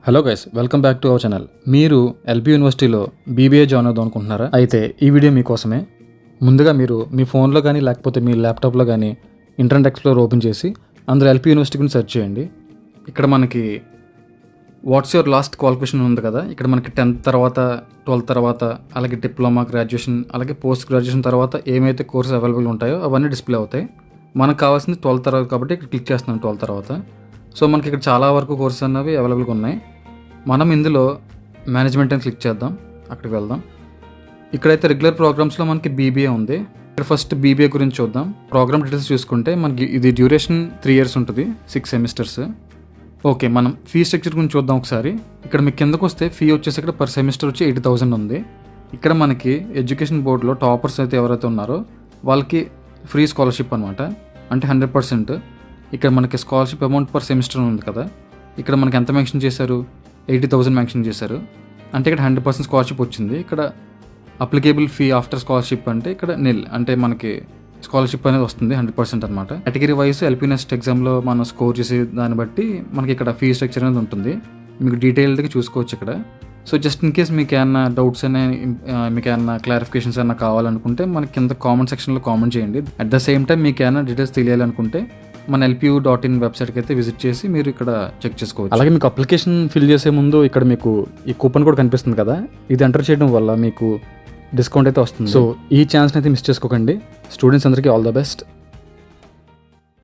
Hello guys, welcome back to our channel. మీరు LP యూనివర్సిటీలో BBA join అవుదాం అనుకుంటున్నారా? అయితే ఈ వీడియో మీకోసమే. ముందుగా మీరు మీ ఫోన్లో కానీ లేకపోతే మీ ల్యాప్టాప్లో కానీ ఇంటర్నెట్ ఎక్స్ప్లోరర్ ఓపెన్ చేసి అందులో ఎల్పి యూనివర్సిటీ గురించి సెర్చ్ చేయండి. ఇక్కడ మనకి వాట్స్ యువర్ లాస్ట్ క్వాలిఫికేషన్ ఉంది కదా, ఇక్కడ మనకి 10th తర్వాత 12th తర్వాత అలాగే డిప్లొమా, గ్రాడ్యుయేషన్ అలాగే పోస్ట్ గ్రాడ్యుయేషన్ తర్వాత ఏమైతే కోర్సెస్ అవైలబుల్ ఉంటాయో అవన్నీ డిస్ప్లే అవుతాయి. మనకు కావాల్సింది 12th తర్వాత కాబట్టి ఇక్కడ క్లిక్ చేస్తున్నాం 12th తర్వాత. సో మనకి ఇక్కడ చాలా వరకు కోర్సెస్ అన్నవి అవైలబుల్గా ఉన్నాయి. మనం ఇందులో మేనేజ్మెంట్ అని క్లిక్ చేద్దాం, అక్కడికి వెళ్దాం. ఇక్కడైతే రెగ్యులర్ ప్రోగ్రామ్స్లో మనకి బీబీఏ ఉంది. ఇక్కడ ఫస్ట్ బీబీఏ గురించి చూద్దాం. ప్రోగ్రామ్ డీటెయిల్స్ చూసుకుంటే మనకి ఇది డ్యూరేషన్ 3 years ఉంటుంది, 6 semesters. ఓకే, మనం ఫీ స్ట్రక్చర్ గురించి చూద్దాం ఒకసారి. ఇక్కడ మీకు కిందకు వస్తే ఫీ వచ్చేసి ఇక్కడ పర్ సెమిస్టర్ వచ్చి 80,000 ఉంది. ఇక్కడ మనకి ఎడ్యుకేషన్ బోర్డులో టాపర్స్ అయితే ఎవరైతే ఉన్నారో వాళ్ళకి ఫ్రీ స్కాలర్షిప్ అనమాట, అంటే 100%. ఇక్కడ మనకి స్కాలర్షిప్ అమౌంట్ పర్ సెమిస్టర్ ఉంది కదా, ఇక్కడ మనకి ఎంత మెన్షన్ చేశారు, 80,000 మెన్షన్ చేశారు. అంటే ఇక్కడ 100% స్కాలర్షిప్ వచ్చింది. ఇక్కడ అప్లికేబుల్ ఫీ ఆఫ్టర్ స్కాలర్షిప్ అంటే ఇక్కడ నిల్, అంటే మనకి స్కాలర్షిప్ అనేది వస్తుంది 100% అనమాట. కేటగిరీ వైజ్ ఎల్పీ నెక్స్ట్ ఎగ్జామ్లో మనం స్కోర్ చేసే దాన్ని బట్టి మనకి ఇక్కడ ఫీ స్ట్రక్చర్ అనేది ఉంటుంది. మీకు డీటెయిల్డ్గా చూసుకోవచ్చు ఇక్కడ. సో జస్ట్ ఇన్ కేస్ మీకు ఏమన్నా డౌట్స్ మీకు ఏమన్నా క్లారిఫికేషన్స్ ఏమన్నా కావాలనుకుంటే మనకి కింద కామెంట్ సెక్షన్లో కామెంట్ చేయండి. అట్ ద సేమ్ టైం మీకు ఏమైనా డీటెయిల్స్ తెలియాలనుకుంటే మన LPU.in వెబ్సైట్కి అయితే విజిట్ చేసి మీరు ఇక్కడ చెక్ చేసుకోవచ్చు. అలాగే మీకు అప్లికేషన్ ఫిల్ చేసే ముందు ఇక్కడ మీకు ఈ కూపన్ కూడా కనిపిస్తుంది కదా, ఇది ఎంటర్ చేయడం వల్ల మీకు డిస్కౌంట్ అయితే వస్తుంది. సో ఈ ఛాన్స్ని అయితే మిస్ చేసుకోకండి. స్టూడెంట్స్ అందరికీ ఆల్ ద బెస్ట్.